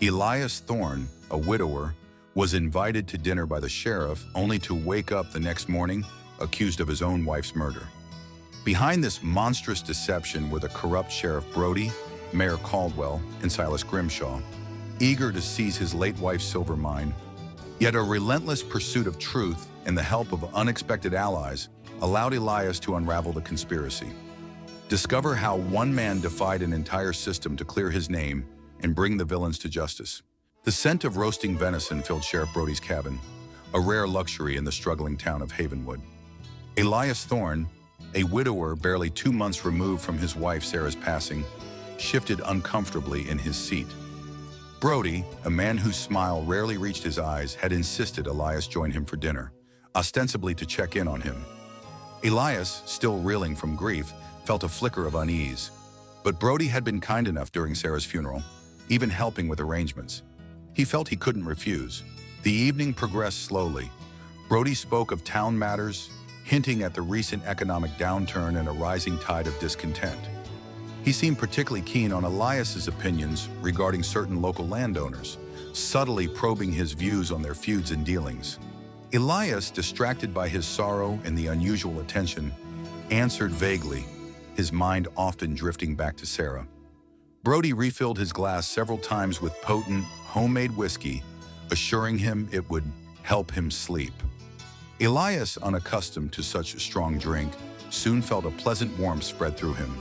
Elias Thorne, a widower, was invited to dinner by the sheriff only to wake up the next morning accused of his own wife's murder. Behind this monstrous deception were the corrupt Sheriff Brody, Mayor Caldwell, and Silas Grimshaw, eager to seize his late wife's silver mine. Yet a relentless pursuit of truth and the help of unexpected allies allowed Elias to unravel the conspiracy. Discover how one man defied an entire system to clear his name and bring the villains to justice. The scent of roasting venison filled Sheriff Brody's cabin, a rare luxury in the struggling town of Havenwood. Elias Thorne, a widower barely 2 months removed from his wife Sarah's passing, shifted uncomfortably in his seat. Brody, a man whose smile rarely reached his eyes, had insisted Elias join him for dinner, ostensibly to check in on him. Elias, still reeling from grief, felt a flicker of unease. But Brody had been kind enough during Sarah's funeral, even helping with arrangements. He felt he couldn't refuse. The evening progressed slowly. Brody spoke of town matters, hinting at the recent economic downturn and a rising tide of discontent. He seemed particularly keen on Elias's opinions regarding certain local landowners, subtly probing his views on their feuds and dealings. Elias, distracted by his sorrow and the unusual attention, answered vaguely, his mind often drifting back to Sarah. Brody refilled his glass several times with potent, homemade whiskey, assuring him it would help him sleep. Elias, unaccustomed to such a strong drink, soon felt a pleasant warmth spread through him,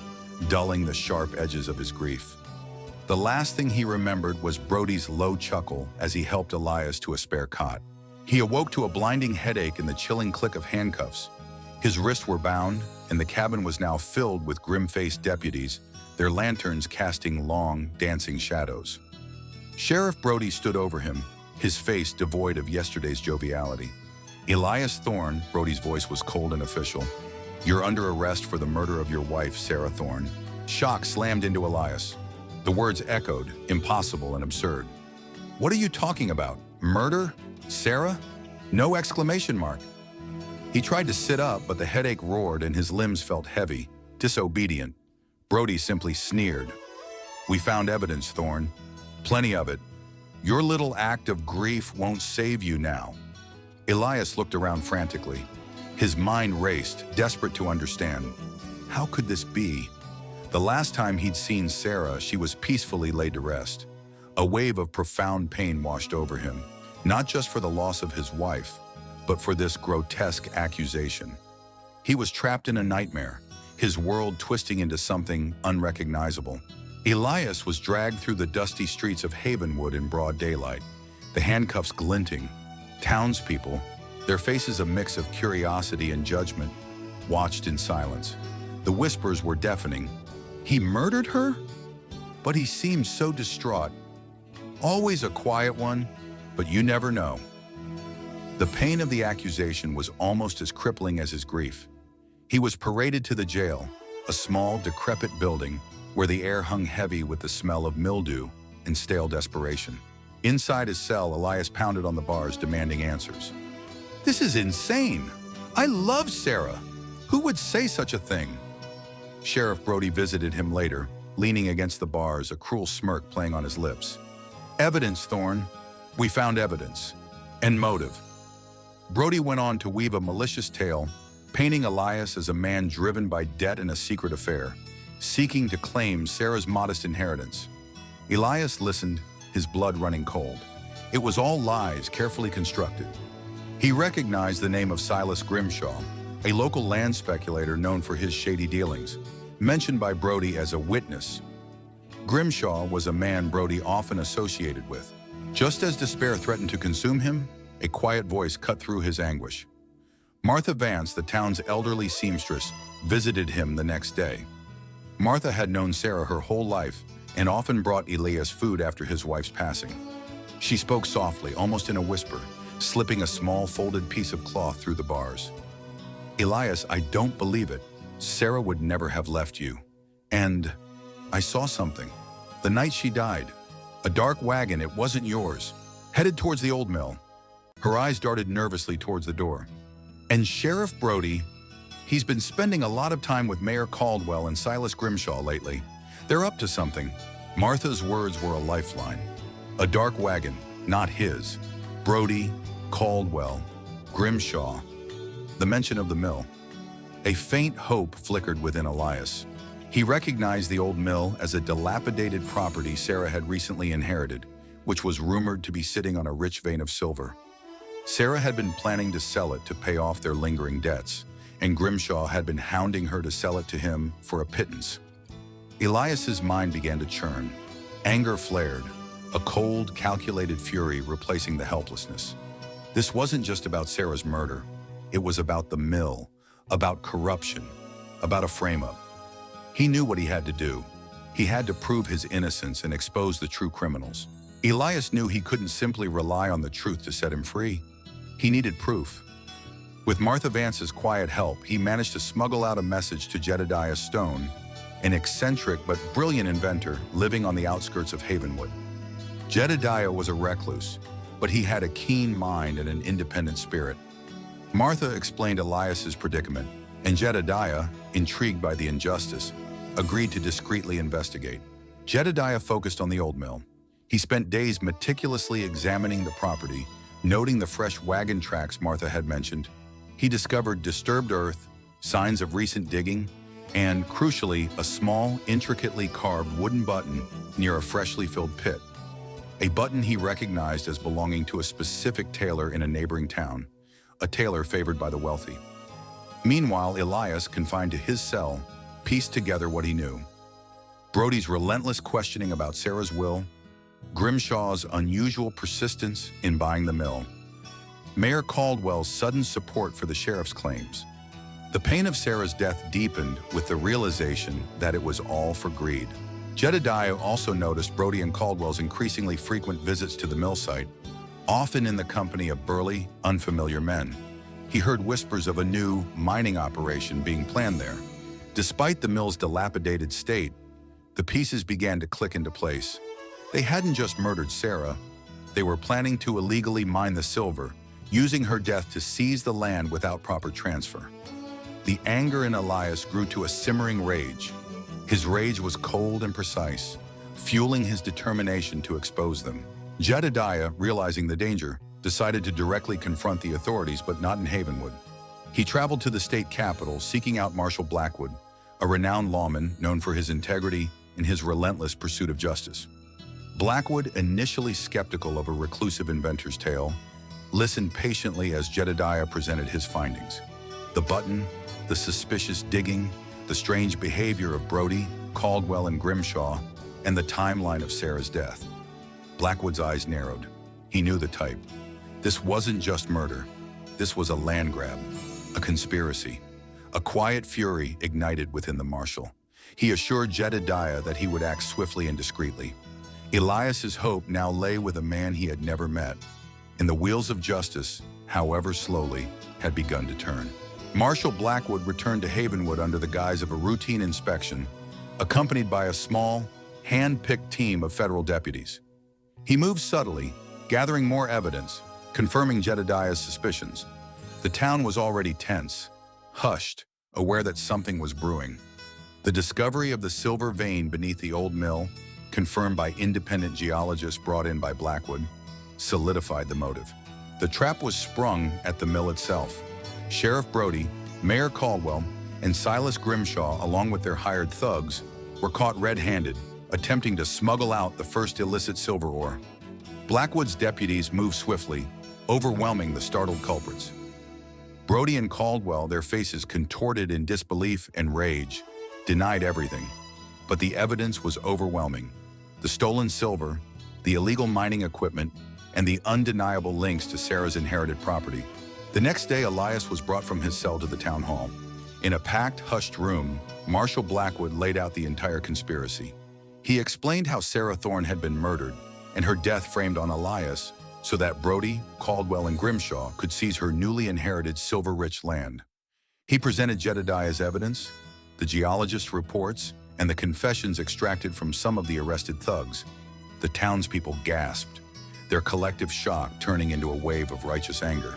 dulling the sharp edges of his grief. The last thing he remembered was Brody's low chuckle as he helped Elias to a spare cot. He awoke to a blinding headache and the chilling click of handcuffs. His wrists were bound, and the cabin was now filled with grim-faced deputies, their lanterns casting long, dancing shadows. Sheriff Brody stood over him, his face devoid of yesterday's joviality. Elias Thorne, Brody's voice was cold and official. You're under arrest for the murder of your wife, Sarah Thorne. Shock slammed into Elias. The words echoed, impossible and absurd. What are you talking about? Murder? Sarah? No exclamation mark. He tried to sit up, but the headache roared and his limbs felt heavy, disobedient. Brody simply sneered. We found evidence, Thorne. Plenty of it. Your little act of grief won't save you now. Elias looked around frantically. His mind raced, desperate to understand. How could this be? The last time he'd seen Sarah, she was peacefully laid to rest. A wave of profound pain washed over him, not just for the loss of his wife, but for this grotesque accusation. He was trapped in a nightmare, his world twisting into something unrecognizable. Elias was dragged through the dusty streets of Havenwood in broad daylight, the handcuffs glinting. Townspeople, their faces a mix of curiosity and judgment, watched in silence. The whispers were deafening. He murdered her? But he seemed so distraught. Always a quiet one, but you never know. The pain of the accusation was almost as crippling as his grief. He was paraded to the jail, a small, decrepit building where the air hung heavy with the smell of mildew and stale desperation. Inside his cell, Elias pounded on the bars, demanding answers. This is insane! I love Sarah! Who would say such a thing? Sheriff Brody visited him later, leaning against the bars, a cruel smirk playing on his lips. Evidence, Thorne. We found evidence. And motive. Brody went on to weave a malicious tale, painting Elias as a man driven by debt and a secret affair, seeking to claim Sarah's modest inheritance. Elias listened, his blood running cold. It was all lies, carefully constructed. He recognized the name of Silas Grimshaw, a local land speculator known for his shady dealings, mentioned by Brody as a witness. Grimshaw was a man Brody often associated with. Just as despair threatened to consume him, a quiet voice cut through his anguish. Martha Vance, the town's elderly seamstress, visited him the next day. Martha had known Sarah her whole life and often brought Elias food after his wife's passing. She spoke softly, almost in a whisper, slipping a small folded piece of cloth through the bars. Elias, I don't believe it. Sarah would never have left you. And I saw something. The night she died. A dark wagon, it wasn't yours, headed towards the old mill. Her eyes darted nervously towards the door. And Sheriff Brody, he's been spending a lot of time with Mayor Caldwell and Silas Grimshaw lately. They're up to something. Martha's words were a lifeline. A dark wagon, not his. Brody, Caldwell, Grimshaw. The mention of the mill. A faint hope flickered within Elias. He recognized the old mill as a dilapidated property Sarah had recently inherited, which was rumored to be sitting on a rich vein of silver. Sarah had been planning to sell it to pay off their lingering debts, and Grimshaw had been hounding her to sell it to him for a pittance. Elias's mind began to churn. Anger flared, a cold, calculated fury replacing the helplessness. This wasn't just about Sarah's murder. It was about the mill, about corruption, about a frame-up. He knew what he had to do. He had to prove his innocence and expose the true criminals. Elias knew he couldn't simply rely on the truth to set him free. He needed proof. With Martha Vance's quiet help, he managed to smuggle out a message to Jedediah Stone, an eccentric but brilliant inventor living on the outskirts of Havenwood. Jedediah was a recluse, but he had a keen mind and an independent spirit. Martha explained Elias's predicament, and Jedediah, intrigued by the injustice, agreed to discreetly investigate. Jedediah focused on the old mill. He spent days meticulously examining the property, noting the fresh wagon tracks Martha had mentioned. He discovered disturbed earth, signs of recent digging, and, crucially, a small, intricately carved wooden button near a freshly filled pit. A button he recognized as belonging to a specific tailor in a neighboring town, a tailor favored by the wealthy. Meanwhile, Elias, confined to his cell, pieced together what he knew. Brody's relentless questioning about Sarah's will, Grimshaw's unusual persistence in buying the mill, Mayor Caldwell's sudden support for the sheriff's claims. The pain of Sarah's death deepened with the realization that it was all for greed. Jedediah also noticed Brody and Caldwell's increasingly frequent visits to the mill site, often in the company of burly, unfamiliar men. He heard whispers of a new mining operation being planned there. Despite the mill's dilapidated state, the pieces began to click into place. They hadn't just murdered Sarah. They were planning to illegally mine the silver, using her death to seize the land without proper transfer. The anger in Elias grew to a simmering rage. His rage was cold and precise, fueling his determination to expose them. Jedediah, realizing the danger, decided to directly confront the authorities, but not in Havenwood. He traveled to the state capitol, seeking out Marshall Blackwood, a renowned lawman known for his integrity and his relentless pursuit of justice. Blackwood, initially skeptical of a reclusive inventor's tale, listened patiently as Jedediah presented his findings. The button, the suspicious digging, the strange behavior of Brody, Caldwell, and Grimshaw, and the timeline of Sarah's death. Blackwood's eyes narrowed. He knew the type. This wasn't just murder. This was a land grab, a conspiracy. A quiet fury ignited within the marshal. He assured Jedediah that he would act swiftly and discreetly. Elias's hope now lay with a man he had never met, and the wheels of justice, however slowly, had begun to turn. Marshal Blackwood returned to Havenwood under the guise of a routine inspection, accompanied by a small, hand-picked team of federal deputies. He moved subtly, gathering more evidence, confirming Jedediah's suspicions. The town was already tense, hushed, aware that something was brewing. The discovery of the silver vein beneath the old mill, confirmed by independent geologists brought in by Blackwood, solidified the motive. The trap was sprung at the mill itself. Sheriff Brody, Mayor Caldwell, and Silas Grimshaw, along with their hired thugs, were caught red-handed, attempting to smuggle out the first illicit silver ore. Blackwood's deputies moved swiftly, overwhelming the startled culprits. Brody and Caldwell, their faces contorted in disbelief and rage, denied everything. But the evidence was overwhelming. The stolen silver, the illegal mining equipment, and the undeniable links to Sarah's inherited property. The next day, Elias was brought from his cell to the town hall. In a packed, hushed room, Marshal Blackwood laid out the entire conspiracy. He explained how Sarah Thorne had been murdered, and her death framed on Elias so that Brody, Caldwell, and Grimshaw could seize her newly inherited silver-rich land. He presented Jedediah's evidence, the geologist's reports, and the confessions extracted from some of the arrested thugs. The townspeople gasped, their collective shock turning into a wave of righteous anger.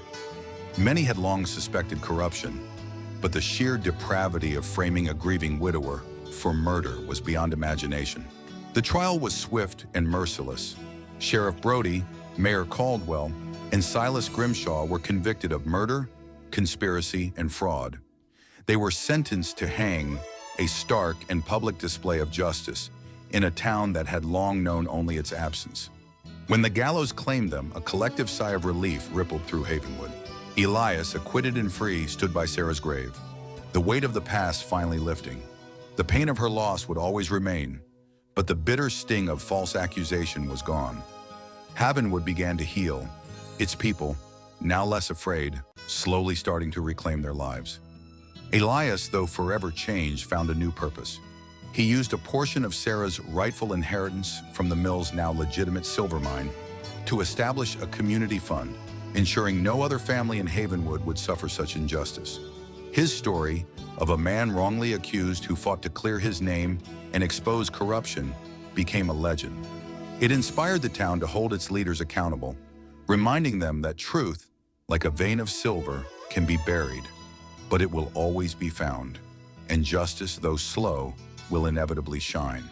Many had long suspected corruption, but the sheer depravity of framing a grieving widower, for murder was beyond imagination. The trial was swift and merciless. Sheriff Brody, Mayor Caldwell, and Silas Grimshaw were convicted of murder, conspiracy, and fraud. They were sentenced to hang, a stark and public display of justice, in a town that had long known only its absence. When the gallows claimed them, a collective sigh of relief rippled through Havenwood. Elias, acquitted and free, stood by Sarah's grave, the weight of the past finally lifting. The pain of her loss would always remain, but the bitter sting of false accusation was gone. Havenwood began to heal, its people, now less afraid, slowly starting to reclaim their lives. Elias, though forever changed, found a new purpose. He used a portion of Sarah's rightful inheritance from the mill's now legitimate silver mine to establish a community fund, ensuring no other family in Havenwood would suffer such injustice. His story, of a man wrongly accused who fought to clear his name and expose corruption, became a legend. It inspired the town to hold its leaders accountable, reminding them that truth, like a vein of silver, can be buried, but it will always be found, and justice, though slow, will inevitably shine.